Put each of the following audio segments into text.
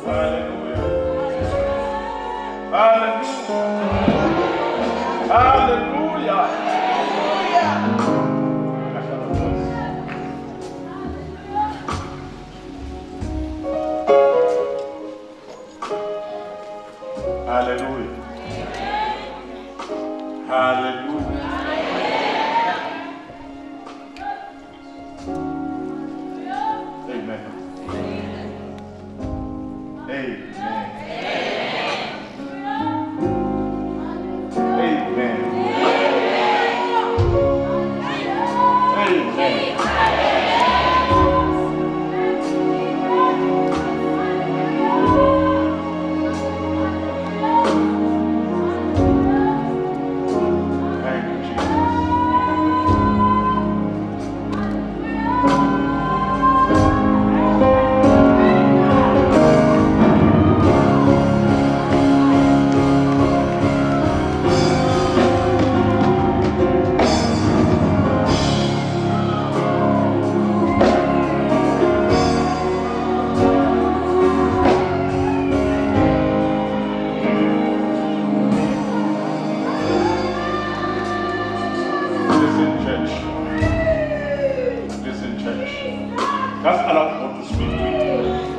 Hallelujah. Hallelujah. Hallelujah. Hallelujah. Hallelujah. Amen. Amen. Amen. Amen. Listen, church. Just allow God to speak to you.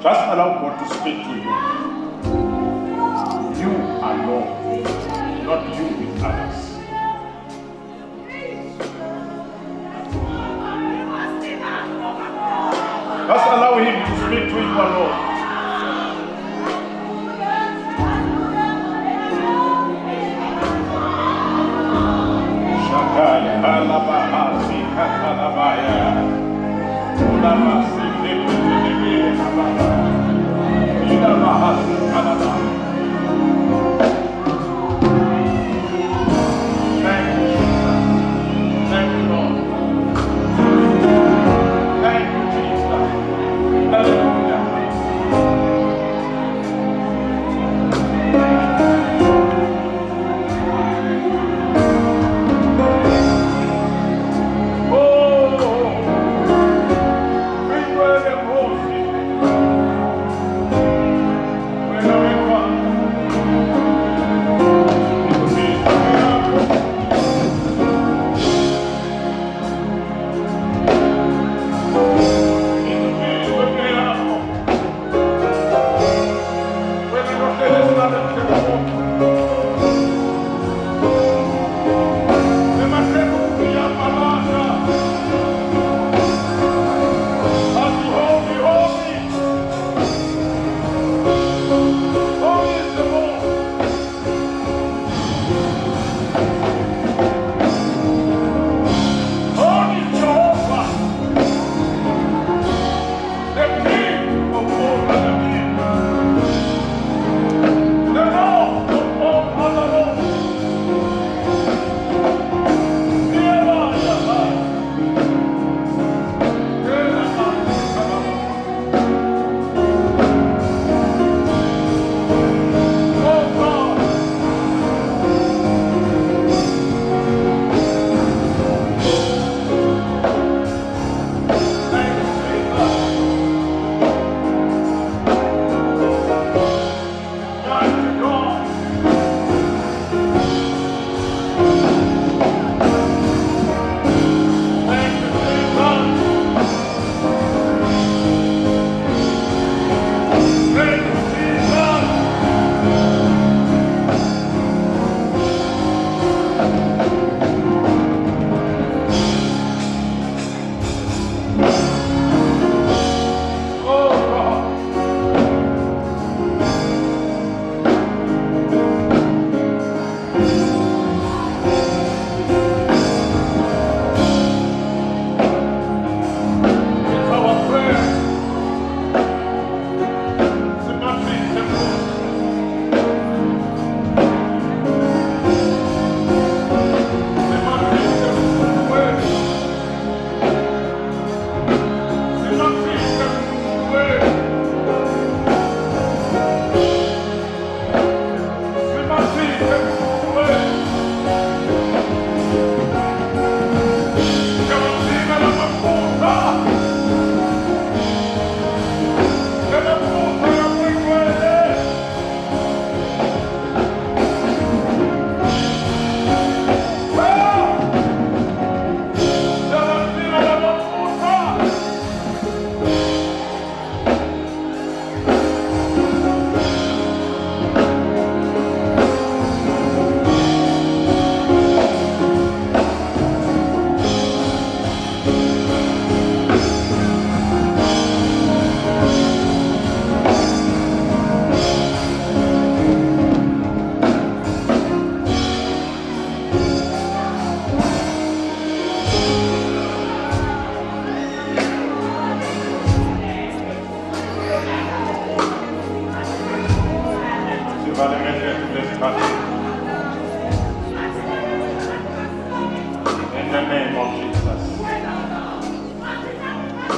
Just allow God to speak to you. You alone, not you with others. Just allow Him to speak to you alone. Alabahasi katalabaya, ulamasi lebelebele kabala, ilamahasi kalaba. Thank you, Jesus. Thank you, Lord. Thank you, Jesus. Hallelujah.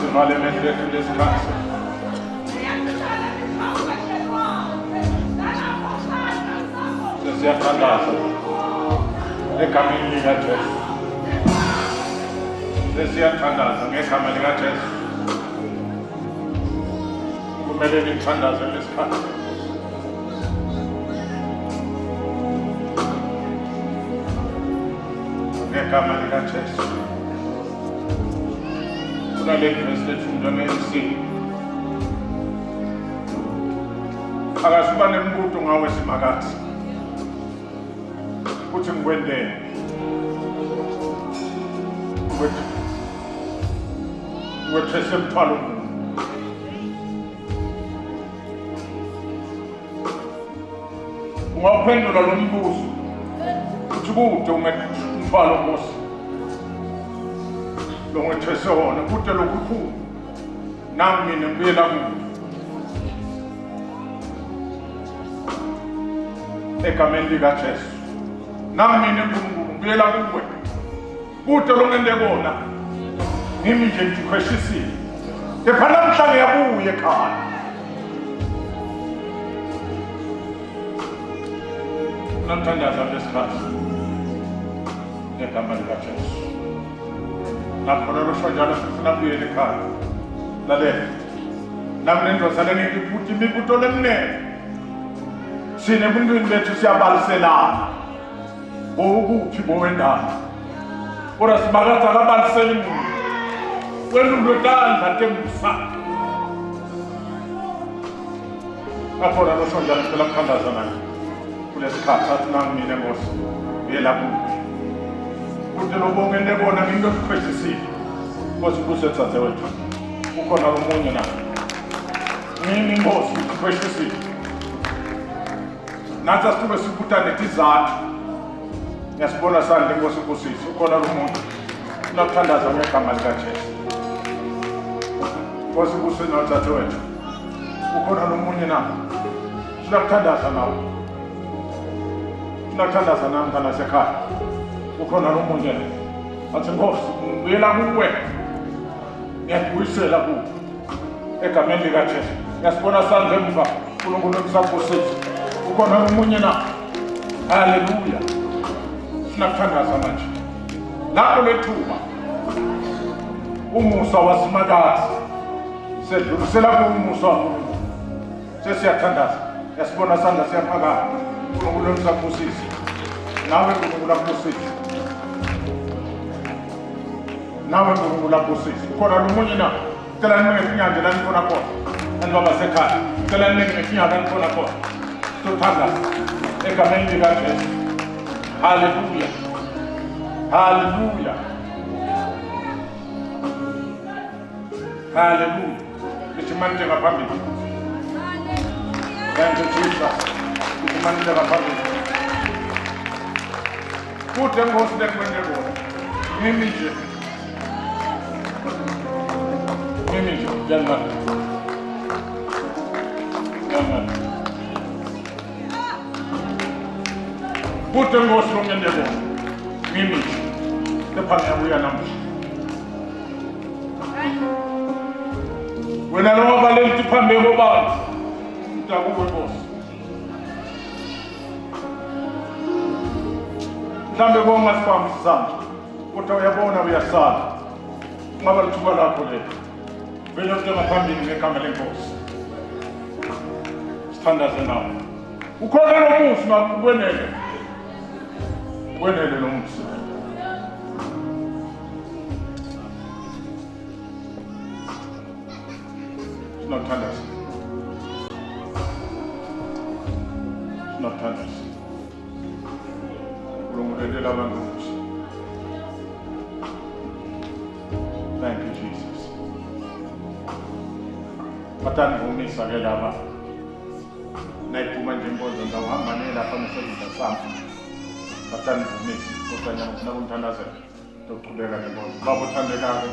Sivale emehlweni lesikhathi. Sesiyathandaza egameni likaJesu. Sesiyathandaza ngegama likaJesu. Kumele nithandaze lesikhathi. Ngegama likaJesu. Kunale verse lethunda ngesini. Akasiba nembuto ngawe simakathi. Ukuthi ngikwendele. Wethese umthwalo. Ungaphendula lo mbuzo. Uthi kude umthwalo Nkosi. Lo ngethese wona kude lokukhulu. Nami mina ngibuyela kuwe. Egameni likaJesu. Nami mina ngibuyela kuwe. Kude lo ngende kona. Ngimi nje ngikhweshisile. Kepha namhla ngiyabuya ekhaya. Namthandaza lesikhathi. Ngegama likaJesu. Nakhona lo shonjana sifuna kubuyela ekhaya. Lalela. Nami nendozana ngiyiphutha imibuto lemnene. Sine ebantwini bethu siyabaliselana. Ukuphi bowendana. Kodwa simakatha akabalisela imuntu. Wendulo tandla tembusa. Akhona lo shonjana sicela ukuthandaza naye. Kulesikhathi athi nami mina Nkosi ngiyela kuwe. Kude lobonge ndebona into sikhwesisile. Nkosi kusethathe wethu. Ukhona omunye na. Ngini Nkosi sikhwesisile. Nathi asitube sibutane izathu. Ngiyasibona sandle Nkosi kusisi. Ukhona omunye. Nakuthandaza ngegama likaJesu. Nkosi kusethathe wethu. Ukhona omunye na. Sinakuthandaza nawe. Sinakuthandaza nami kana sekhaya. Ukhona omunye. Athi Nkosi ngibuyela kuwe. Ngiyakubuyisela kuwe. Egameni likaJesu. Ngiyasibona sandle emva. uNkulunkulu ekusabusisa. Ukhona omunye na. Haleluya. Sinakuthandaza manje. Lapho lethuba. Umusa wasimakazi. Sedlulisela kuumusa waNkulunkulu. Sesiyathandaza. Yasibona sandla siyaphakama. uNkulunkulu ekusabusisa. Nawe uNkulunkulu akubusisa. Nawe uNkulunkulu akubusisa. Khona lomunye na. Cela ningefinyanje la nifuna khona. Anibaba sekhaya. Cela ningefinyanje la nifuna khona. Sothandaza. Egameni likaJesu. Haleluya. Haleluya. Haleluya. Isimanje ngaphambili. Thank you, Jesus. Isimanje ngaphambili. Kude Nkosi lekwende kona. Ngimi nje. Ngimi nje. Janna. Janna. Kude Nkosi longende kona. Ngimi nje. Kepha ngiyabuya namuhla. Wena lo valenti phambi kobani. Utakuwe Nkosi. Mhlambe kongasifambi isandla. Kodwa uyabona uyasala. Ngaba lithuba lakho le. Vele uthi ngaphambili ngegama leNkosi. Sithandaze nawe. Ukhona nomusa ngakwenele. Kwenele nomusa. Sinothandaza. Sinothandaza. Ukulungulela abantu. Thank you, Jesus. Batanivumisa ke laba. Nayiphuma nje inkonzo ngawuhamba nelapha ngesebenza sami. Batanivumisa kodwa nyama ufuna ukuthandazela. Doqhubeka nenkonzo. Baba uthandekayo.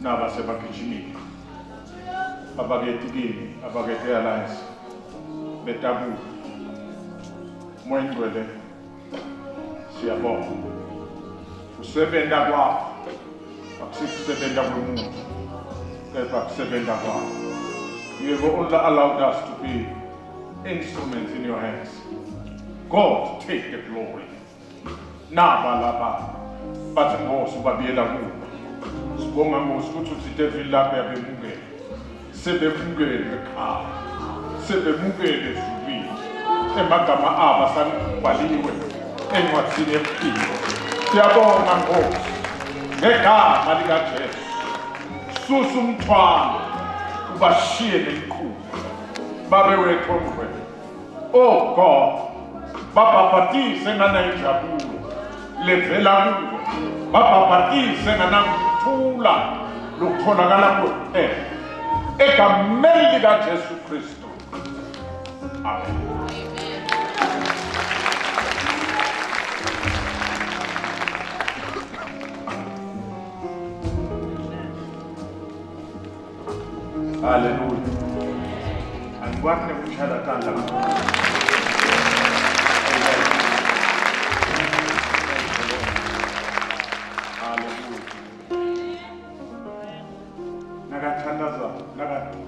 Naba sebagijimile. Abaketikini, abakete-alliance. Betabu. Moya ngcwele. Siyabonga. Usebenza kwakho akusisebenza komuntu kepha kusebenza kwakho. You have only allowed us to be instruments in your hands. God, take the glory. Naba laba bathi Nkosi ubabiyela kuba. Sibonga Nkosi ukuthi uthithevile lapha yabemukela. Sebemukele ekhaya. Sebemukele ezulwini. Emagama abo asabhaliwe encwadini yempilo. Siyabonga Nkosi ngegama likaJesu. Susa umthwalo ubashiye nelikhulu. Babe wethu omkhwethu. Oh God, babhabhatise nganayinjabulo levela kuwe. Babhabhatise nganakuthula lokutholakala kuphela egameni likaJesu Kristu. Amen. Hallelujah. Angikwazi ukushada tandla.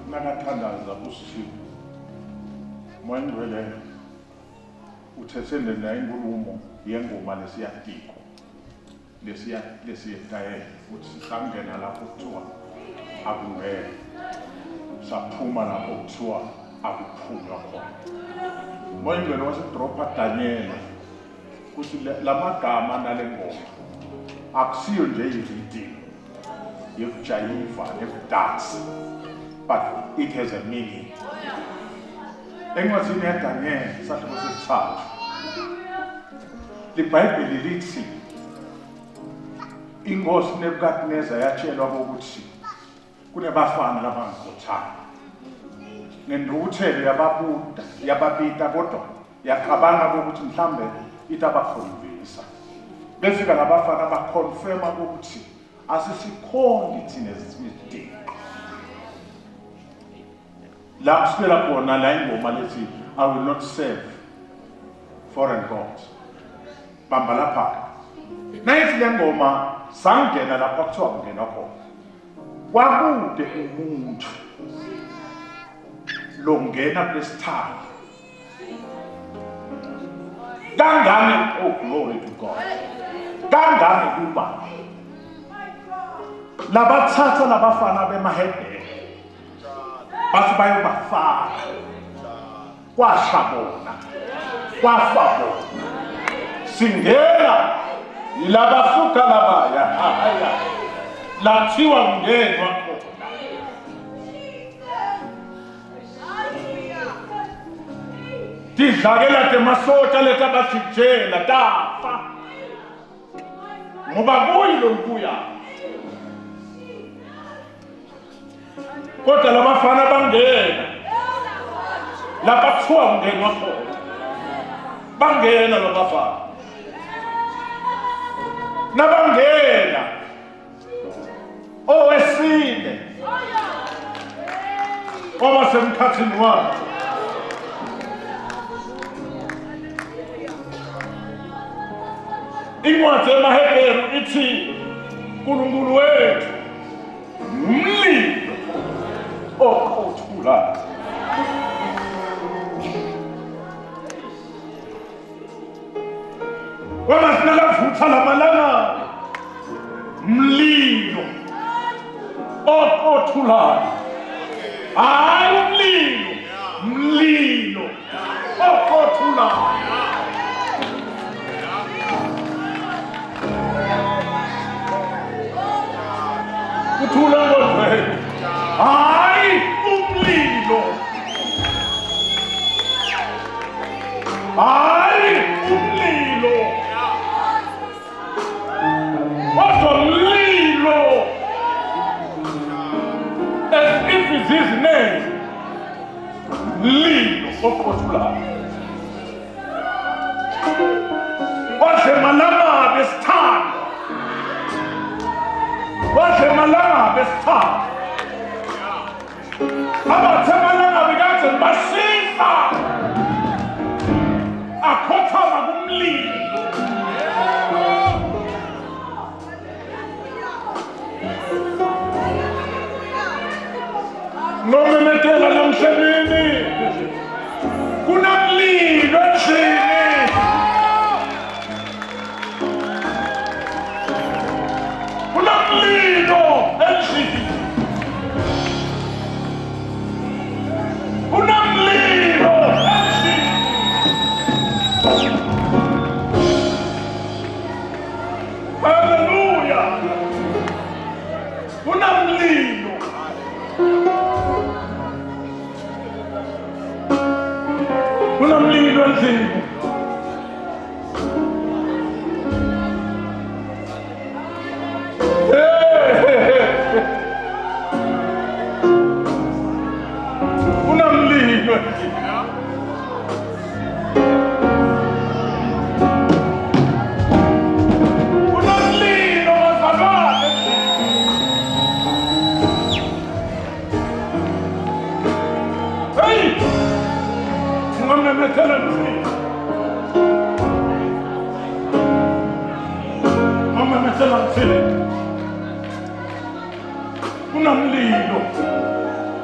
Nakathandaza uSishiwo moya ngcwele uthethene la inkulumo yengoma lesiyadiko lesiyetayela ukuthi sangena lapho kuthiwa akungeke saphuma lapho kuthiwa akuphunywa khona. Moya ngcwele wasedropa Daniel ukuthi lamagama nalengoma akusiyo nje ireading yekujayiva nekudansa, but it has a meaning. Encwadini yaDaniel isahluko sesithathu iBhayibheli lithi inkosi Nebukadneza yatshelwa ukuthi kunebafana labangikhothama nendukuthelo yababita kodwa yaqabanga ukuthi mhlambe itabakhonvisa. Befika labafana baconfirma ukuthi asisikhongi thina ezisidinga. La kusukela khona la ingoma lethi I will not serve foreign gods. Bamba lapha. Nayithi le ngoma sangena lapha kuthiwa kungena khona. Kwakude umuntu longena kulesithali. Kangane, oh glory to God. Kangane kuba labathatha labafana bemahedeni bathi bayobafaka kwashabona kwafabona singena ilabafuka labaya haya lathiwa ngenwa khona. Tidlakela temasota letabathijela tafa ngoba kuyilo nkuya. Kodwa labafana bangena lapha kuthiwa kungenwa khona. Bangena labafana nabangena owesine oba semkhathini wakhe incwadi yamaHebheru ithi uNkulunkulu wethu umlilo okhothula. Wama sinakavutha lamalanga mlilo okhothula. Hayi mlilo okhothula. Kuthula kodwa. Hayi umlilo. Hayi umlilo. Kodwa umlilo. As if it's his name. Mlilo okhothula. Wasemalanga besithando. Wasemalanga besithando. Abathemalanga bekathi basiza. Akhothama kumlilo. nomemethela namhlabeni kunamlilo endlini kunamlilo endlini kunamlilo endlini haleluya kunamlilo kunamlilo endlini kunamlilo endlini kunamlilo wazalwane hey ungamemethela endlini ungamemethela endlini kunamlilo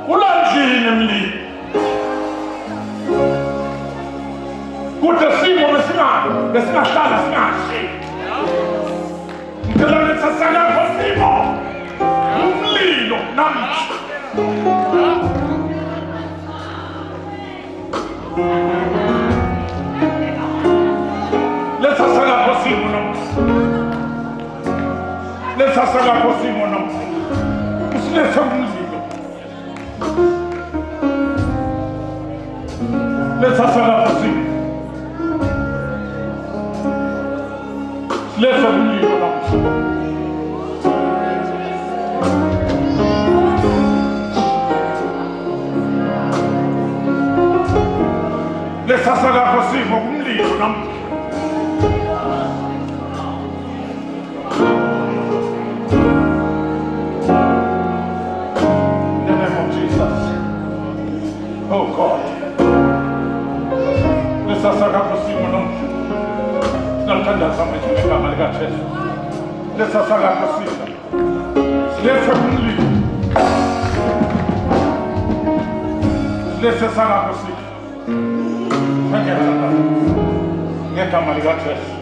kulandlini mlilo kude simo besingahlala singashi ngicela lethasalapho simo umlilo namhla lethasalapho simo namhla lethasalapho simo namhla usiletha umlilo lethasalapho simo letha umlilo namhla lethasalapho simo umlilo namhla oh God, lesasakapho simo namhla sinamthandaza manje ngegama likaJesu lesasakapho simo siletha umlilo lesasakapho simo ngegama likaJesu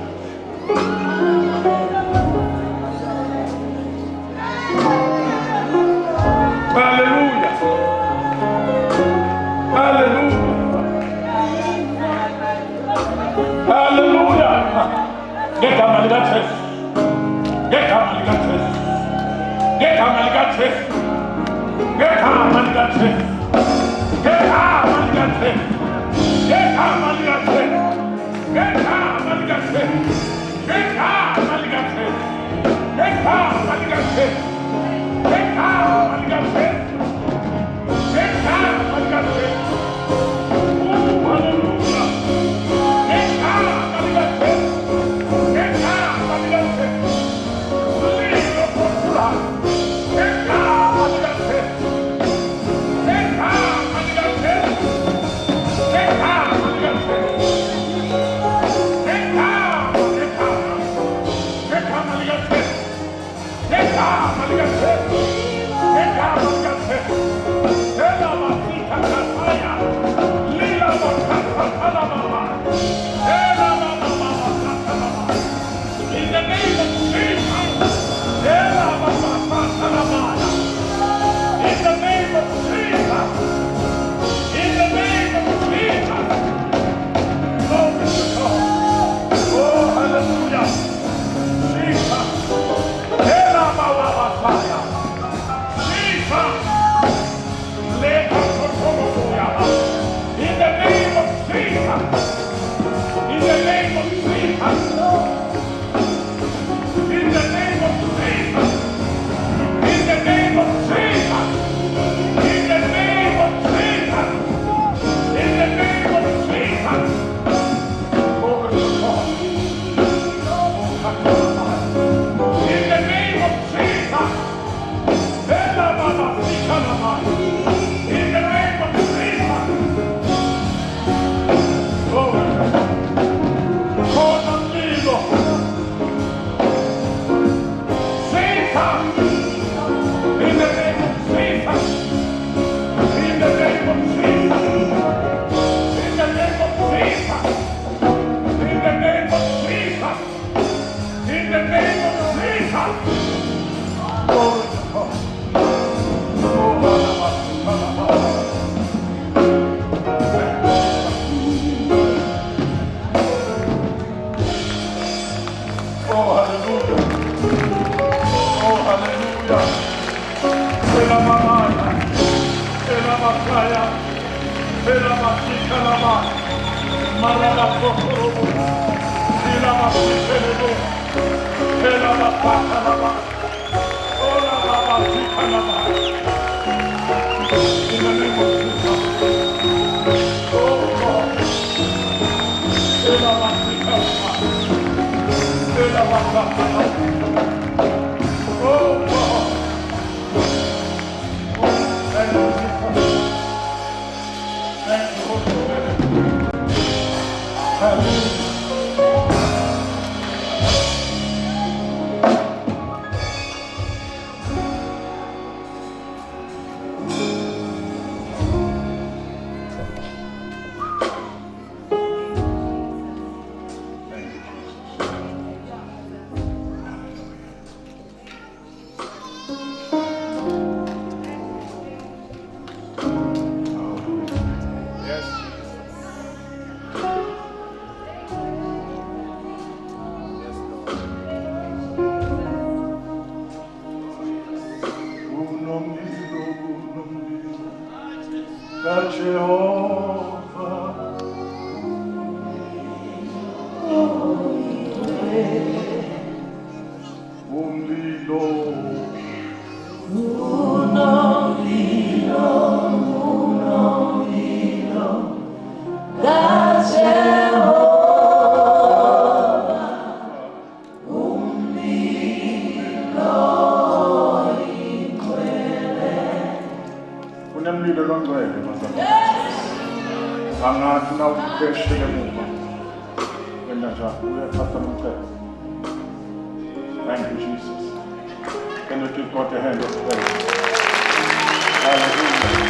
hallelujah hallelujah hallelujah ngegama likaJesu ngegama likaJesu ngegama likaJesu ngegama likaJesu ngegama likaJesu ngegama likaJesu ngegama likaJesu ngegama likaJesu ngegama likaJesu ngegama likaJesu Thank you, Jesus. Can you give God a hand of praise? Hallelujah.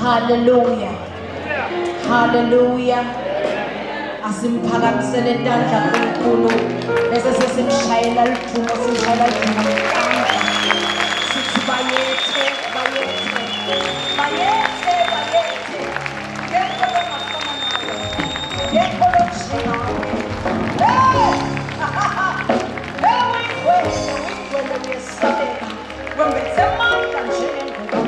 Hallelujah. Hallelujah. Asimphakamsele intandla enkulu bese sesimshayela lithumo simshayela lithumo ngentandla sithi bayethe bayethe bayethe bayethe ngekho longafana nawe ngekho lomshina wengwele uyesabeka wembethe amandla njengengubo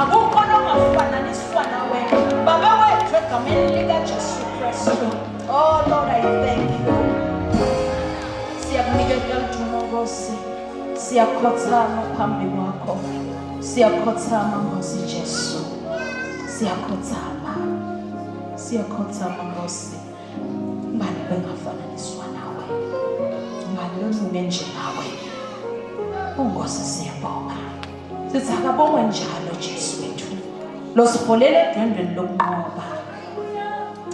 akukho longafananiswa nawe baba wethu egameni likaJesu Kristu. Oh Lord, I thank you. Siyakunikela lithumo Nkosi, siyakhothama phambi kwakho, siyakhothama Nkosi Jesu, siyakhothama Nkosi. Ngani bengafananiswa nawe, ngani lomune nje nawe. Unkosi siyabonga, sithi akabongwe njalo Jesu wethu, losibolele edwendweni lokunqoba.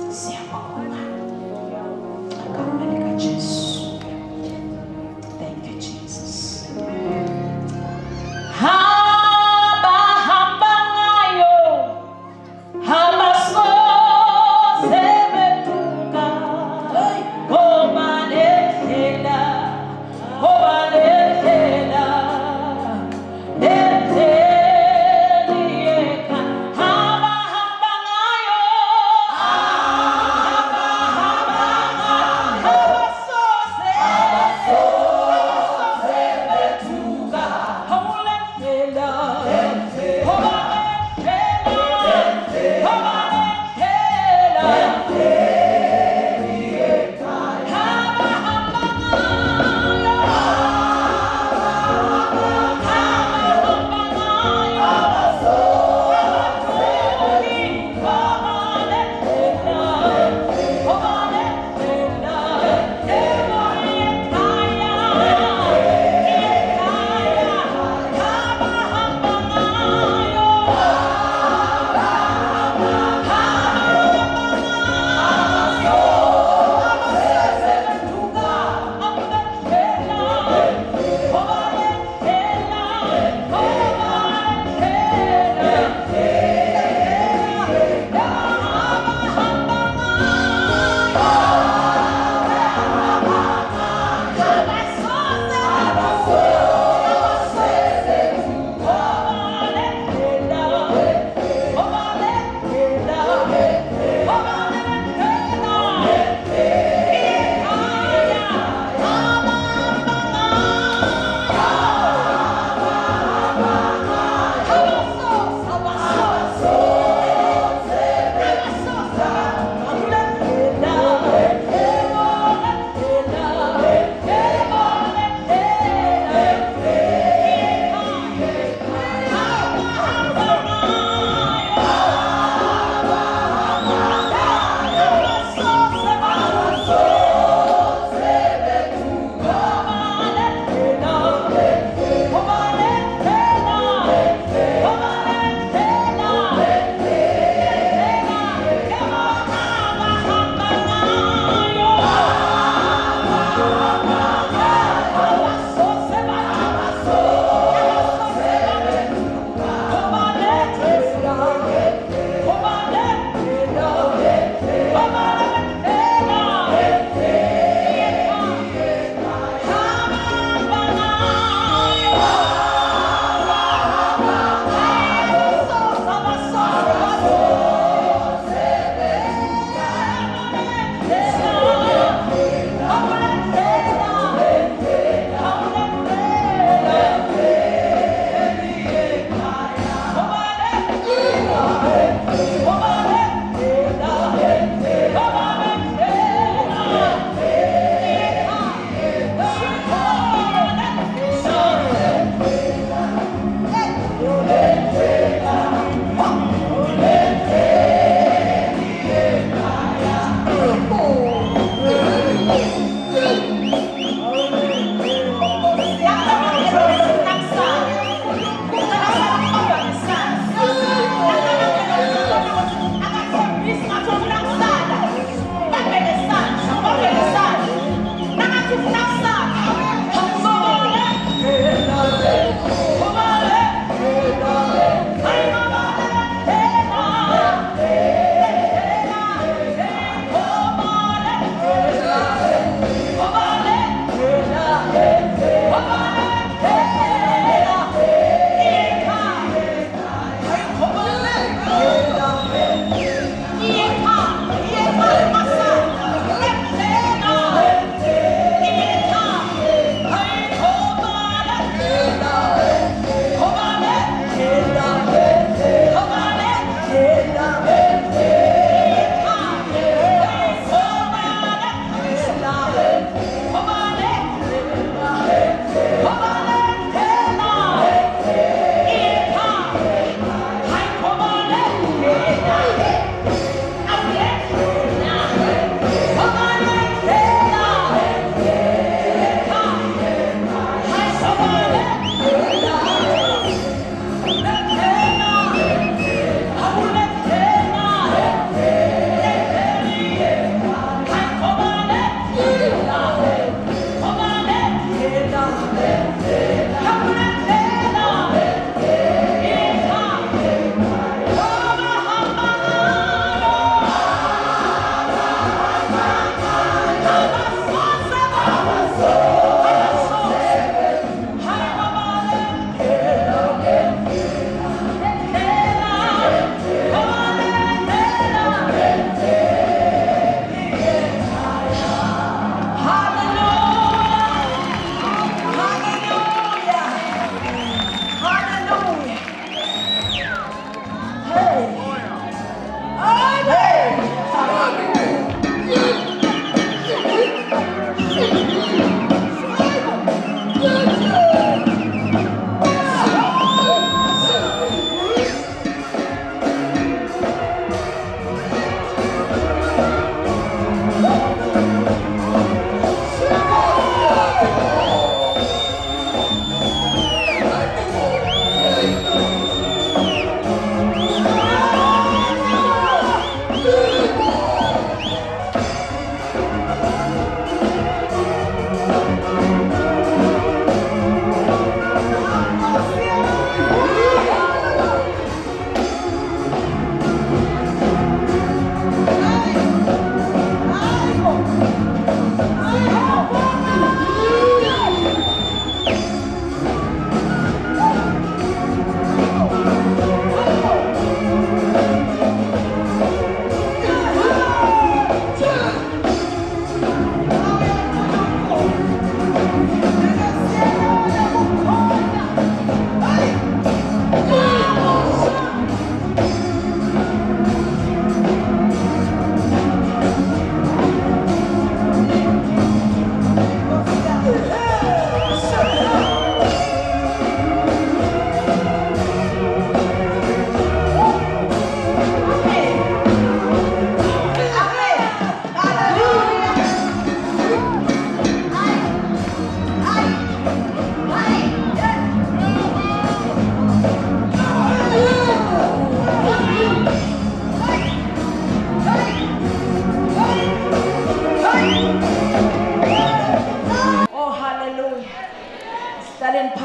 Siyabonga ngegama likaJesu. Thank you Jesus. Hamba hamba ngayo, hamba soze betuka, ngoba lethela, ngoba lethela, lethelieka. Hamba hamba ngayo,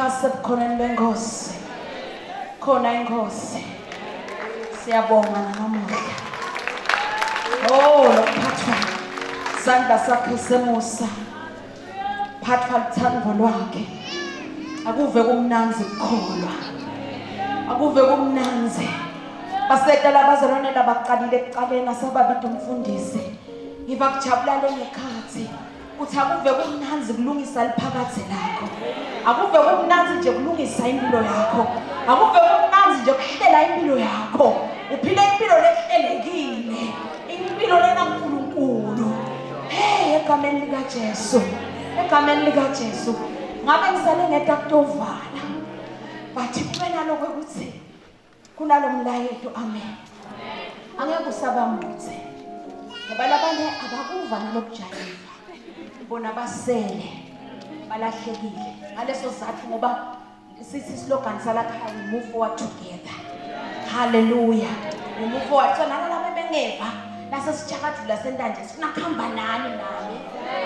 phasi ebukhoneni benkosi. Khona inkosi. Siyabonga namuhla. Oh, lokuphathwa sandla sakhe semusa. Phathwa luthando lwakhe. Akuve kumnanzi ukukholwa. Akuve kumnanzi. Basedala abazalwane labaqalile ekuqaleni asababide umfundisi. Ngiva kujabulale ngekhathi. Uthi akuve kumnanzi kulungisa liphakathi lakho. Akuve kumnanzi nje kulungisa impilo yakho. Akuve kumnanzi nje kuhlela impilo yakho. Uphile impilo lehlelekile. Impilo lenaNkulunkulu. Hey, egameni lika Jesu. Egameni lika Jesu. Ngabe ngisale ngetakutovala. Bathi kuwena lokho ukuthi kunalomlayeto amen. Angeke usabambuze. Ngoba labanye abakuva nalokujayiva. Bona basele balahlekile. Ngaleso sizathu ngoba sithi slogan salakhaya we move forward together. Hallelujah. We move forward. So nalabo bengeva lase sichakadula sentanje sifuna kuhamba nani nami.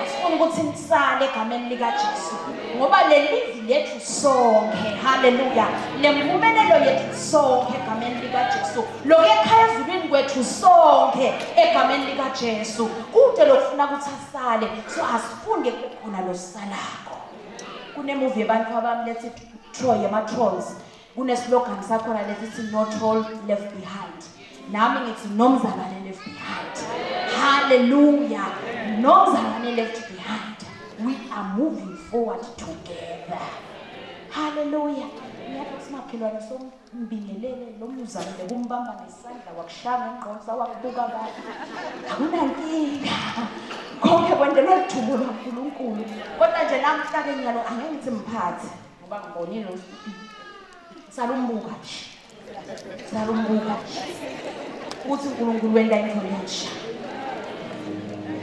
Asifuna ukuthi nisale egameni lika Jesu. Ngoba le live lethu sonke. Hallelujah. Le mpumelelo yethu sonke egameni lika Jesu. Lokho ekhaya ezulwini kwethu sonke egameni lika Jesu. Kude lokufuna ukuthi asale. So asifunde khona lo salako. Kune movie yabantu abamlethe Troy ama trolls. Kune slogan sakhona lethi no troll left behind. Nami ngithi nomzalwane left behind. Hallelujah. Nomzalwane left behind. We are moving forward together. Hallelujah. Ngiyathi simakhelwane sombingelele lo muzalwane kumbamba nesandla wakushanga engqondo wakubuka kahle. Akunankinga. Konke kwendelwa lithubo laNkulunkulu. Kodwa nje namhla ke nyalo angeke ngithi mphathi ngoba ngibonile salumbuka nje. Salumbuka uthi uNkulunkulu wenda inkolensha.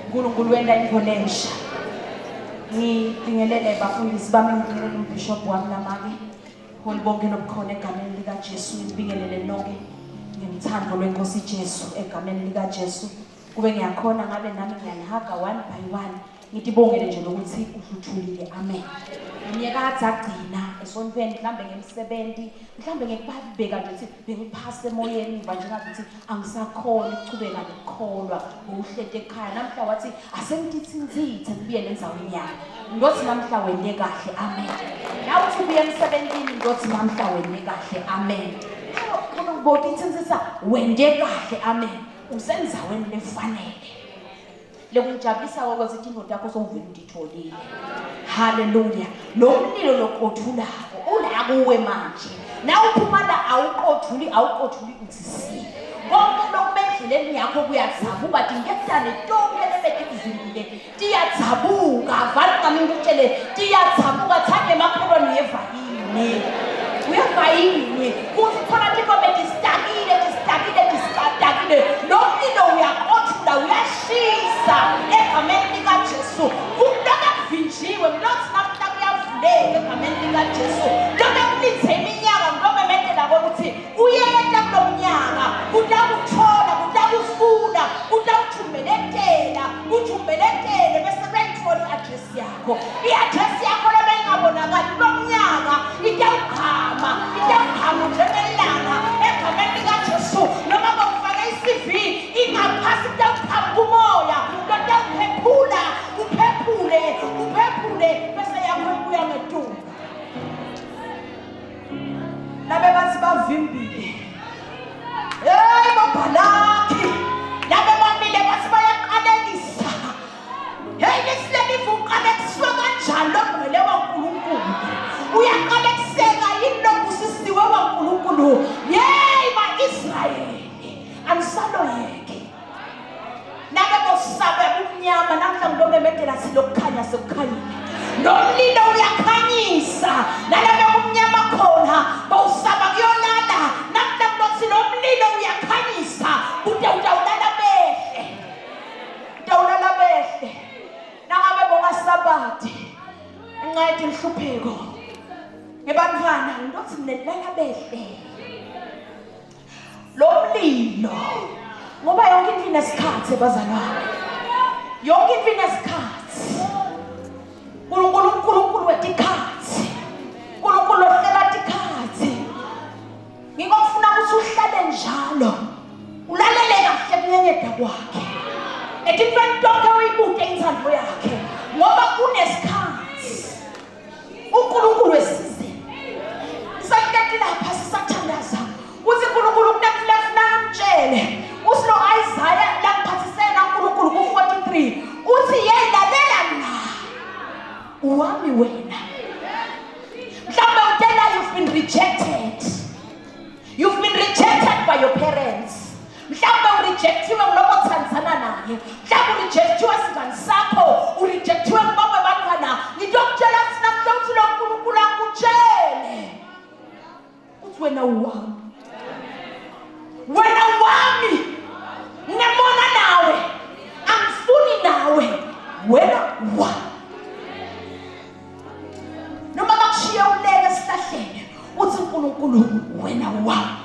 uNkulunkulu wenda inkolensha. Ngibingelele bafundisi bami ngibingelele umbishop wami namake. Holi bonke nobukhona egameni lika Jesu. Ngibingelele nonke ngemthando lwenkosi Jesu egameni lika Jesu. Kube ngiyakhona ngabe nami ngiyanihaga one by one. Ngithi bongele nje lokuthi uhluthulile. Amen. Ngiyekade agcina esontweni mhlambe ngemsebenzi, mhlambe ngekubabeka nje ukuthi bengiphase emoyeni ngiba njengathi angisakhona ukuchubeka nokukholwa uhlete ekhaya. Namhla wathi asengithinzithe ngibuyele endzaweni yami. Ngothi namhla wende kahle. Amen. Nawe uthi ubuye emsebenzini ngothi namhla wende kahle. Amen. Kodwa ngibona ithinzisa wende kahle. Amen. Usenzaweni lefanele. Lekujabulisa ukuthi indoda yakho sowuvela unditholile. Hallelujah. Lo mlilo lokothulako ula kuwe manje. Na uphuma la awuqothuli uthi si. Konke lokubendleleni yakho kuyathabuka ngekutane tonke lebethe kuzindile. Tiyathabuka vali ngami ngitshele tiyathabuka thande makholwane yeva yini. Uyeva yini? Kuthi phakathi kometi stakile. Lo mlilo uyakothula uyashisa egameni lika Jesu. Ukulaka kuvinjiwe mlothi namhla kuyavuleka egameni lika Jesu. Lokho kulithe iminyaka ngoba memendela ukuthi uyenda kulomnyaka utakuthola utakufuna uthumbelekele bese bengithola i-address yakho. I-address yakho lebengabonakali kulomnyaka itawukhama njengelanga egameni lika Jesu. Noma bawufake i-CV ingaphasi itawukhama kumoya lotawuphephula uphephule bese yakho ibuya ngetumba. Labe bathi bavimbile. Hey babalaki. Labe bamile bathi bayaqalekisa. Hey lisilelivu uqalekiswe kanjalo ngwele waNkulunkulu. Uyaqalekiseka yini lokubusisiwe waNkulunkulu. Yey ma-Israyeli anisaloyeke. Nabe bosabe umnyama namhla ngilomemedela silokukhanya sekukhanyile. Nomlilo uyakhanyisa. Nalabe umnyama khona bawusaba kuyolala. Namhla kulothi nomlilo uyakhanyisa. Udawulala behle. Nangabe bongasabati. Enqayede inhlupheko. Ngebantwana ngithi nilala behle. Lo mlilo ngoba yonke into inesikhathi bazalwane. Yonke into inesikhathi. uNkulunkulu wetikhathi. uNkulunkulu njalo ulalele kahle kunyenyeda kwakhe etintweni tonke uyibuke inthando yakhe ngoba kunesikhathi uNkulunkulu wesize isakutati lapha sisathandaza uthi uNkulunkulu kunamhlanje namtshele usilo Isaiah lakuphathisela uNkulunkulu ku-43 uthi yelalela la uwami wena mhlawumbe utela you've been rejected by your parents mhlawumbe urejectiwe ngulobo othandana naye mhlawumbe urejectiwe singani sakho urejectiwe ngibambe bantwana ngidokutshela sinamhla uthi lo Nkulunkulu akutshele uthi wena uwami nginembona nawe angifuni nawe wena uwami noma bakushiya uleke esihlahleni uthi uNkulunkulu wena wami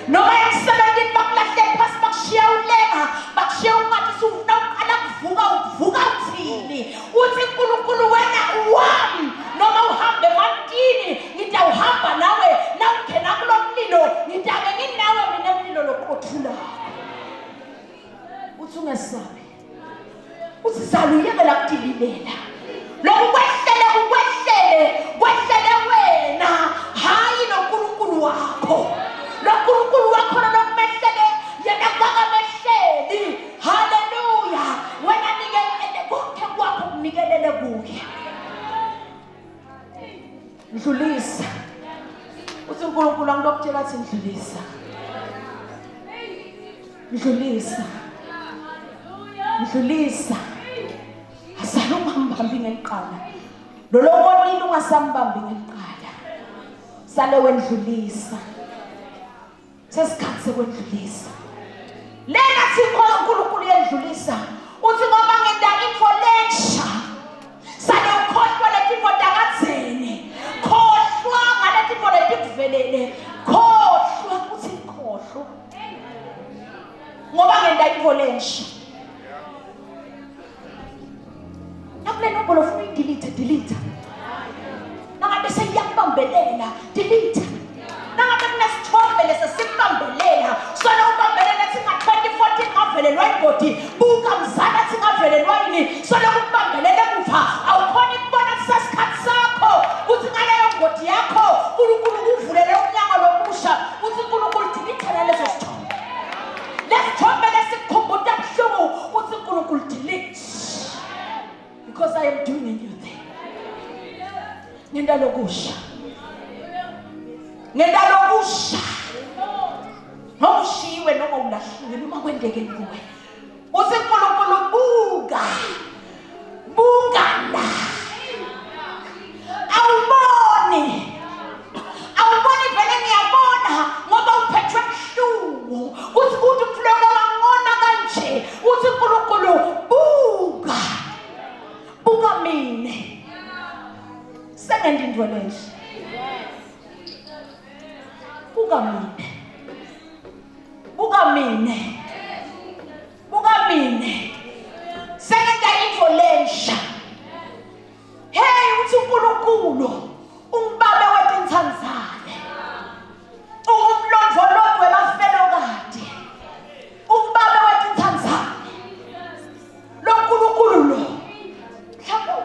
noma emsebenzini bakulahle phasi bakushiya uleka bakushiya ungathi sufuna uqala kuvuka uthini uthi uNkulunkulu wena wami noma uhambe emantini ngidawuhamba nawe nawungena kulo mlilo ngidabe nginawe mina umlilo lokuqothula uthi ungesabi uthi saluyekela kudililela lokukwehlele kwehlele wena hayi noNkulunkulu wakho noNkulunkulu wakho nokumehlele yena kwakamehleli haleluya wena nikelele konke kwakho kunikelele kuye ndlulisa uthi uNkulunkulu angilokutshela athi ndlulisa asale ungambambi ngeqala lolokonile ungasambambi ngeqala sale wendlulisa sesikhathi sekwendlulisa lena thikho uNkulunkulu yendlulisa uthi ngoba ngenda info lensha sale ukhohlwa letifo takadzeni khohlwa ngale tifo letikuvelele khohlwa uthi khohlwa ngoba ngenda info lensha nakule nombolo ufuna delete nangabe seyakubambelela delete nangabe kunesithombe lesesimbambelela sona ubambelela singa-2014 ngavelelwa ingodi buka mzala singavelelwa yini sona kubambelela emuva awukhona ikubona kusasikhathi sakho uthi ngaleyo ngodi yakho uNkulunkulu kuvulele umnyango lomusha uthi uNkulunkulu dilithela leso sithombe lesithombe lesikukhumbuta buhlungu uthi uNkulunkulu delete because I am doing a new thing. Ngenda lokusha. Noma ushiwe noma ulahliwe noma kwendeke kuwe. Uthi uNkulunkulu buka la. Awuboni vele ngiyabona ngoba uphethwe buhlungu. Uthi umfulelo wangona kanje. Uthi uNkulunkulu buka mine sengendindweleshe buka mine sengenda indwelesha hey uthi uNkulunkulu umbabe wetintsandzane ungumlondvolodwe bafelokade umbabe wetintsandzane lo Nkulunkulu lo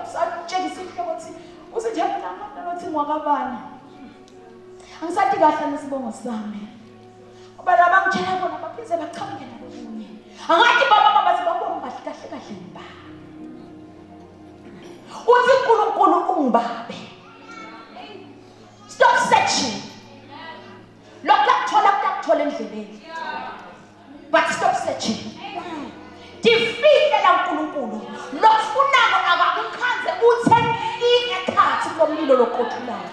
usatshengisa inhloko ukuthi usithi mina nothi ngwakabani angisathi kahle nesibongo sami ngoba laba ngitshela bona baphindze baqhamuke nalokunye angathi baba bazibabonga kahle ngiba uthi uNkulunkulu ungibabe stop searching lokuthola endleleni but stop searching Tifike la uNkulunkulu lokufunako akakukhanze uthe ikhathi komlilo lokothulayo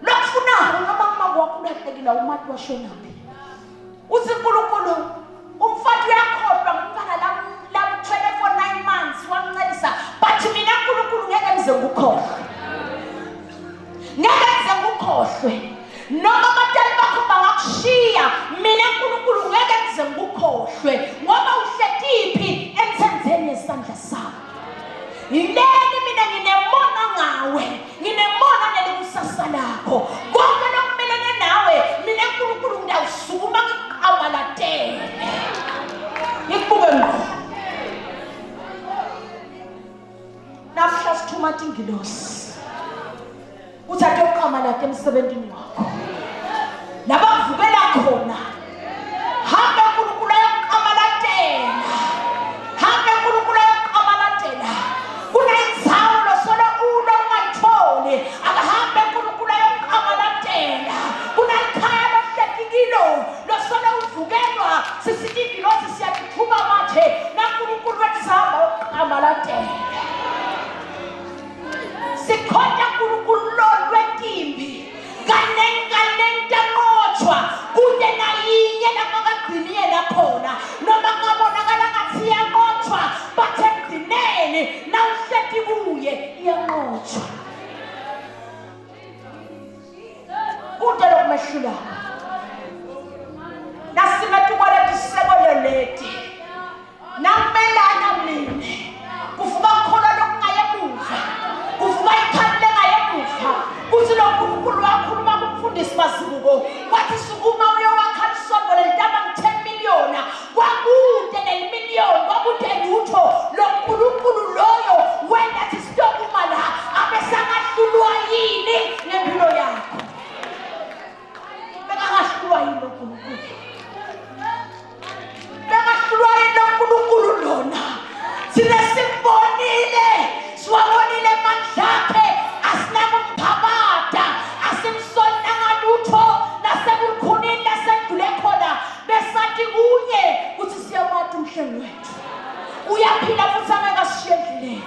lokufunako noma wakho ulahlekile umathi washonaphi uthi uNkulunkulu umfati uyakhohlwa ngumntana la 12 for 9 months wamncedisa but mina uNkulunkulu ngeke ngize ngukhohlwe noma abadala bakho bangakushiya mina uNkulunkulu ngeke ngize ngukhohlwe ngoba uhletiphi emthenzeni yesandla sakho yileni mina nginemona ngawe nginemona nelikusasa lakho konke lokumelene nawe mina wathi ingilosi uthathe uqama lakhe emsebenzini wakho laba kuvukela khona hambe uNkulunkulu ayokqamalatela hambe uNkulunkulu ayokqamalatela kunayindzawo losolo ulo ungayitholi akahambe uNkulunkulu ayokqamalatela kunalikhaya lohlekikilo losolo uvukelwa sisithi ingilosi siyathuba manje naNkulunkulu wethu amalatela sikhonja uNkulunkulu lolwetimbi kanentanqotshwa kude nayinye lapho kagciniye lakhona noma ngabonakala ngathi iyanqotshwa bathe ekugcineni nawuhleti kuye iyanqotshwa kude lokumehlula nasimetukwalethi siseboleleti namelana mine kuvuka khona lokungayemuva kuvuka ikhandle ngayemuva kuthi lo Nkulunkulu wakhuluma kumfundisi Masibuko wathi sukuma uyowakha isonto lentaba ngu-10 million kwakude ne-million kwakude lutho lo Nkulunkulu loyo wena athi sitokuma la abesangahlulwa yini ngempilo yakho bengangahlulwa yini lo Nkulunkulu bengahlulwa yini lo Nkulunkulu lona sine simbonile siwabonile amandla akhe asinakumphabada asimsolanga lutho nasebulukhunini lasedlule khona besathi kunye kuthi siyamata umhlengi wethu uyaphila futhi angekasishiye endleleni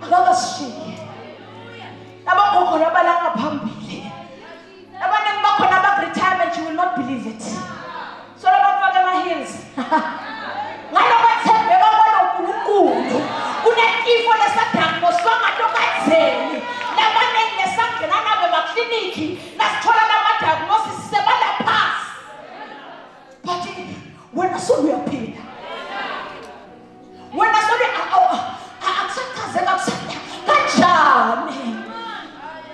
akakasishiye abagogo labalanga phambili abaningi bakhona abak-retirement you will not believe it so labafake ama-heels ngalokwethembeka kwalonkulunkulu kunetifo lesadamo songatokadzeni labanengi lesangena nabo emakliniki nasithola lama-diagnosis sebala phasi but wena soluyaphila wena akusachazeka kanjani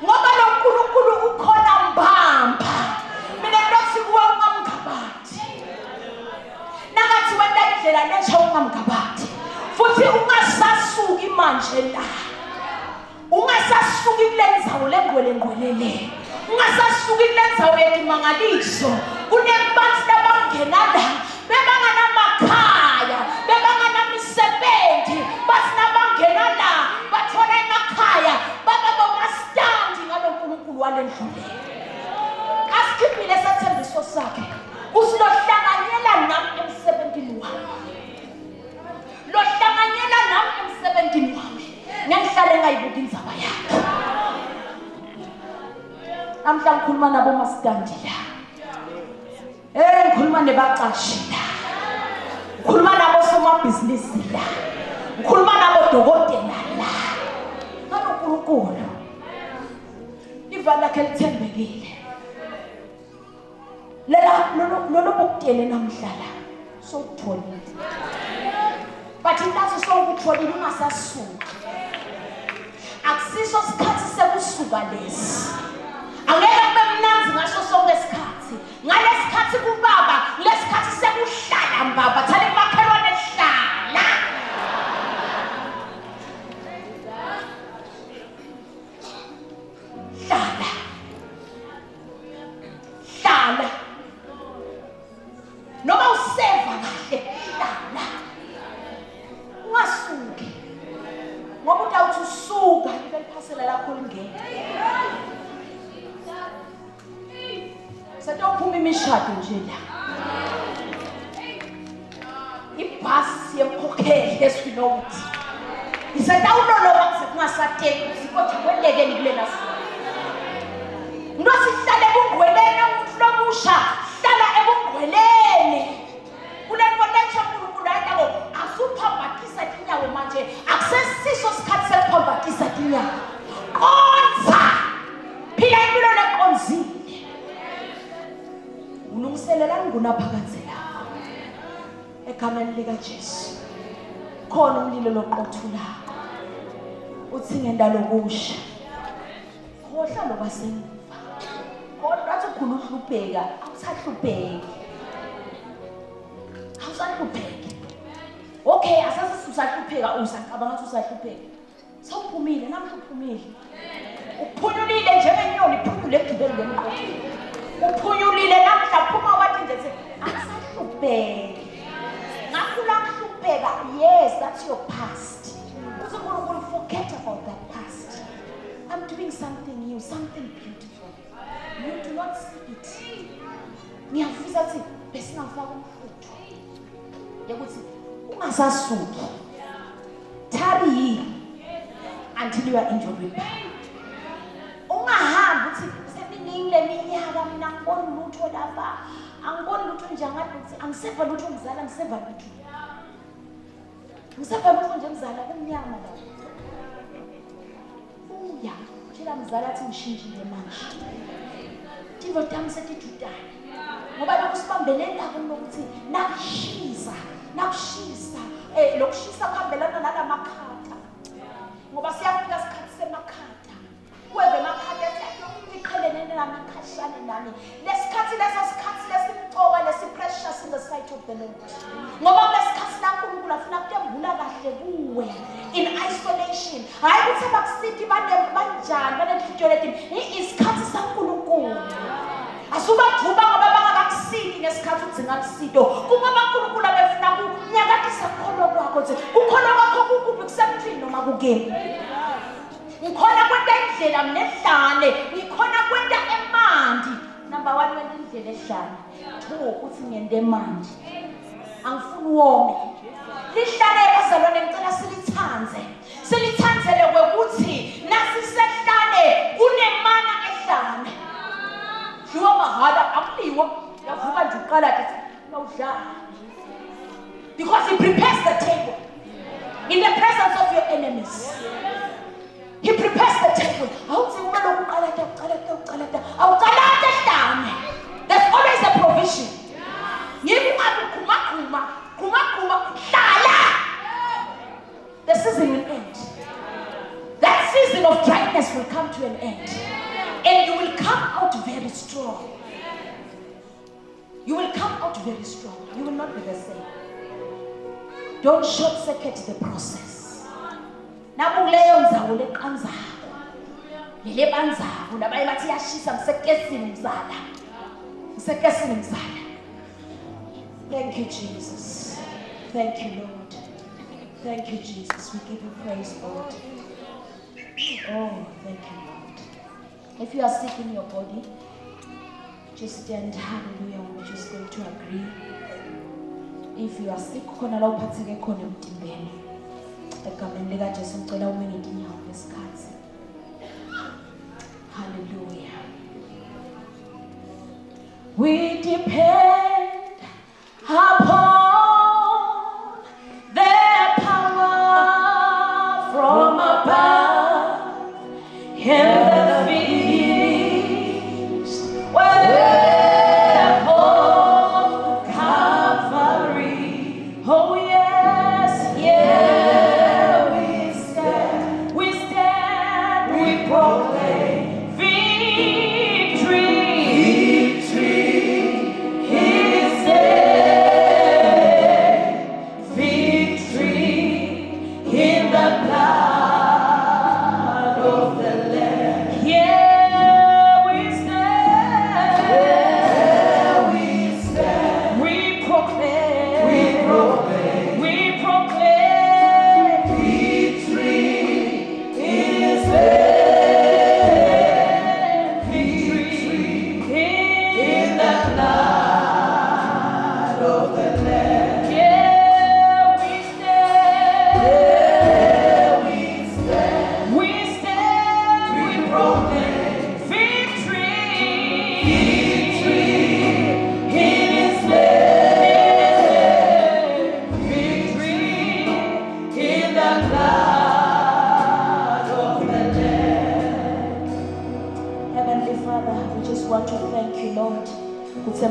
ngoba lo Nkulunkulu ukhona mbamba mina ndothi kuwe ungamngabati nakathi wenda indlela letsha ungamngabati futhi ungasasuki manje la ungasasuki kule ndzawo lengwelengwelele ungasasuki kule ndzawo yemangaliso kunebantu labangena la bebanganamakhaya bebanganamisebenzi basinabangena la bathola emakhaya bababomastandi ngalo Nkulunkulu walendlulele asikhiphile sethembiso sakhe usilohlanganyela nami emsebenzini wami lohlanganyela nami emsebenzini wami ngihlale ngayibuka indzaba yakhe namhla ngikhuluma nabo mastandi la ngikhuluma nebaqashi la ngikhuluma nabo somabhizinisi la ngikhuluma nabo dokotela la ngalo Nkulunkulu ivala lakhe lithembekile lolo bokutele namhlala sokutholile but intathi sokutholile ungasasuki akusiso sikhathi sekusuka lesi angeke kube mnanzi ngaso sonke isikhathi ngalesikhathi kubaba lesikhathi sekuhlala mbaba thale makhelwane hlala noma useva kahle hlala ungasuki ngoba utawuthi usuka liphasela lakho lingene satawuphuma imishado nje la ibhasi yemkhokheli esinokuthi isatawuloloba kungasateki kodwa kwelekeni kulela simo ndo sihlale bungwelene umuntu lomusha hlala ebungweleni kule connection uNkulunkulu ayitako asuphambathisa tinyawo manje akusesiso sikhathi sekuphambathisa tinyawo konza phila impilo lekonzile ulungiselelani ngunaphakathe lakho egameni likaJesu khona umlilo loqothulako uthi ngendalo kusha khohla lokwasenza kodwa athi ukhulu uhlupheka awusahlupheki okay asase usahlupheka usacabanga ukuthi usahlupheka uphumile namhla uphumile uphunyulile njengenyoni iphunyule egibeni ngemva uphunyulile namhla phuma wathi nje akusahlupeki ngakhula kuhlupheka yes that's your past uzonkulunkulu forget about that past I'm doing something new something beautiful you do not see it ngiyafisa ukuthi besingafaka umfutho ukuthi ungasasuki tarry until you are in your rebirth ungahambi uthi seminingi leminyaka mina ngibona lutho lapha angiboni lutho njengathi uthi angiseva lutho ngizala ngiseva lutho nje ngizala kumnyama la uya tshela mzala athi ngishintshile manje tivo tami setithutana ngoba lokhu sibambelenda kunokuthi nakushisa lokushisa kuhambelana nalamakhatha ngoba siyafika isikhathi semakhata kuweve emakhata iqhelene nami ikhashane nami lesikhathi lesimcoka lesi-precious in the sight of the Lord ngoba kulesikhathi la uNkulunkulu afuna kutembula kahle kuwe in isolation hayi ukuthi abakusithi banjani banenhliziyo letini isikhathi saNkulunkulu asubajuba ngoba bangakakusiki ngesikhathi udzinga kusito kungoba uNkulunkulu abefuna kunyakatisa kukholo kwakho ukuthi ukholo kwakho kukuphi kusemthini noma kukephi ngikhona kwenta indlela mnehlane ngikhona kwenta emandi number 1 wena indlela ehlane 2 uthi ngiyende emandi angifuni wome lihlale bazalwane ngicela silithanzele kwekuthi nasisehlane kunemana ehlane Jua mahala akuliwa yavuka nje uqala ukuthi nawudlala because he prepares the table in the presence of your enemies he prepares the table awuthi uma lokuqalata awuqalata ehlane there's always a provision ngikungabi khuma hlala the season will end that season of dryness will come to an end and you will come out very strong. You will come out very strong. You will not be the same. Don't short circuit the process. Nabuleyo nzawo leqanzako. Lele banzako nabaye bathi yashisa ngisekesini mzala. Thank you Jesus. Thank you Lord. Thank you Jesus. We give you praise Lord. Oh, thank you Lord. If you are sick in your body, just stand, hallelujah, we're just going to agree. If you are sick, khona la uphatheke khona emtimbeni. Egameni lika Jesu ngicela ume ngetinyawo lesikhathi. Hallelujah. We depend upon the power from above. And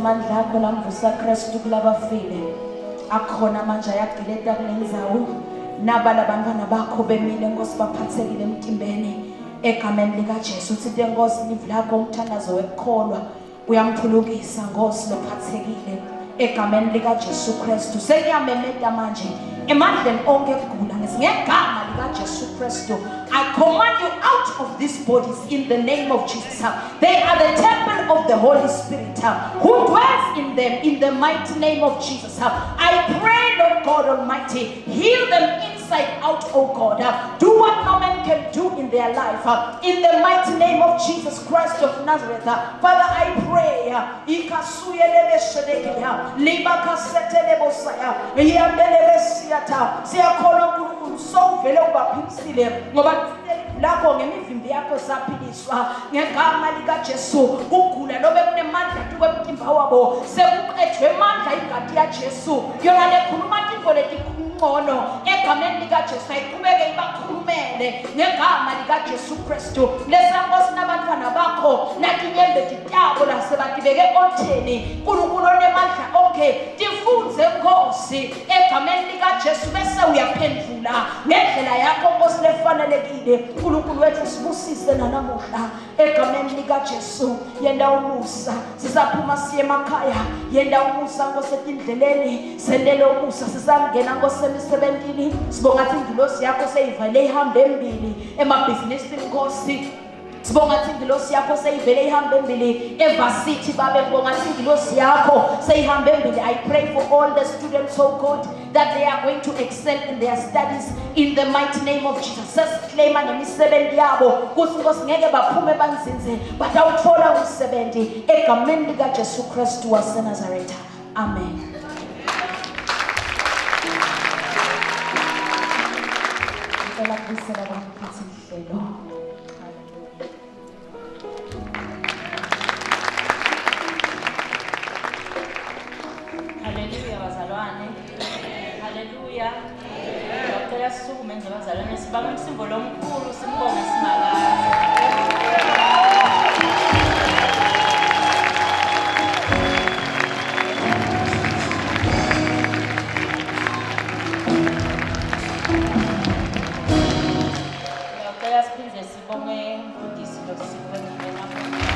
mandla akho lamvusa Kristu kulabafile akhona manje ayagileta kulendzawo nabala bantwana bakho bemile Nkosi baphathekile emtimbeni egameni lika Jesu uthi Nkosi live lakho umthandazo wekukholwa uyamthulukisa Nkosi lophathekile egameni lika Jesu Kristu sengiyamemeta manje emandleni onke ekugula ngegama lika Jesu Kristu I command you out of these bodies in the name of Jesus. They are the temple of the Holy Spirit who dwells in them in the mighty name of Jesus. I pray, Lord God Almighty, heal them inside out, oh God. Do what no man can do in their life. In the mighty name of Jesus Christ of Nazareth. Father, I pray. Lakho ngemivimbi yakho saphiliswa ngegama lika Jesu ukugula lobe kunemandla kwemtimba wabo sekuqethwe emandla igadi ya Jesu yona lekhuluma into letikungcono egameni lika Jesu ayiqhubeke ibakhulumele ngegama lika Jesu Kristu lesankosi nabantwana bakho nakinyembe titabo lasebatibeke otheni uNkulunkulu onemandla onke tifunze Nkosi egameni lika Jesu bese uyaphendula ngendlela yakho Nkosi lefanelekile uNkulunkulu wethu sibusise nanamuhla egameni lika Jesu yenda umusa sisaphuma siye emakhaya yenda umusa Nkosi etindleleni sendele umusa sisangena Nkosi emisebenzini sibonga ukuthi ingilosi yakho seyivale ihambe embili emabhizinisini Nkosi sibonga ukuthi ingilosi yakho seyivele ihambe embili evasithi babe ngibonga ukuthi ingilosi yakho seyihambe embili. I pray for all the students, oh God, that they are going to excel in their studies in the mighty name of Jesus. Sesiclaima nemisebenzi yabo kuthi Nkosi ngeke baphume banzinze but awuthola umsebenzi egameni lika Jesu Kristu waseNazaretha. Amen. Ngicela ukubuyisela kwamphathi ihlelo. Hallelujah bazalwane. Hallelujah. Ngicela sisukume nje bazalwane sibambe umsimbolo omkhulu simbonge simakazi. Ngicela siphinde sibonge umfundisi lo sikwenile namuhla.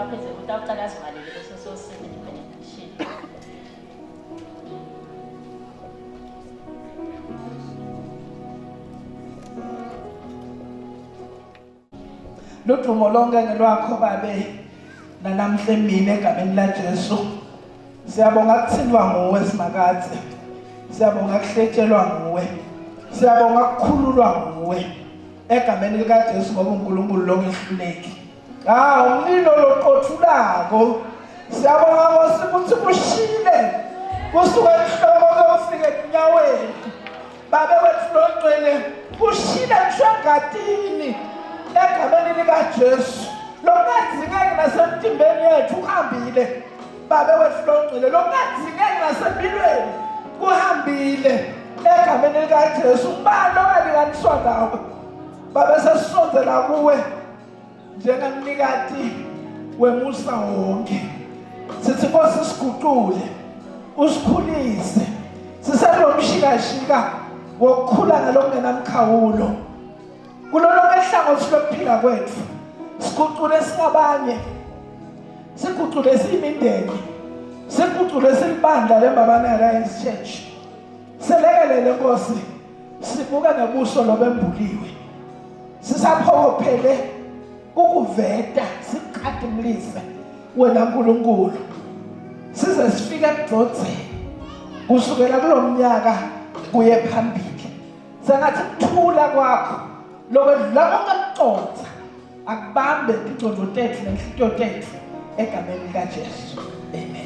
Pheze utawucala sivalele bese sosendela i-benediction. Ludumo lonke ngelwakho babe nanamhla emini egameni laJesu. Siyabonga kuthindwa nguwe simakazi. Siyabonga kuhletshelwa nguwe. Siyabonga kukhululwa nguwe egameni likaJesu ngoba uNkulunkulu lonke ehluleki. Umlilo loqothulako siyabonga Nkosi ukuthi kushile kusuka enhloko kufika enyaweni babe wethu longcwele kushile ngishangatini egameni likaJesu lokungadzingeki nasemtimbeni yethu uhambile babe wethu longcwele lokungadzingeki nasempilweni kuhambile egameni likaJesu ubani ongalinganiswa nawe babe sesisondzela kuwe njengamnikati wemusa wonke sithi Nkosi siguqule usikhulise siselomshikashika wokukhula ngalongenamkhawulo kulolonke ihlangothi lokuphila kwethu siguqule singabanye siguqule siyimindeni siguqule silibandla leMbabanealliance Church selekelele Nkosi sibuke nebuso lobembuliwe sisaphokophele ukuveta siqhadimlise wena Nkulunkulu size sifike ebudodeni kusukela kulomnyaka kuye phambili sengathi ukuthula kwakho lokwedlula konke ukuconsa akubambe ingcondo tethu nenhlitiyo tethu egameni likaJesu. Amen.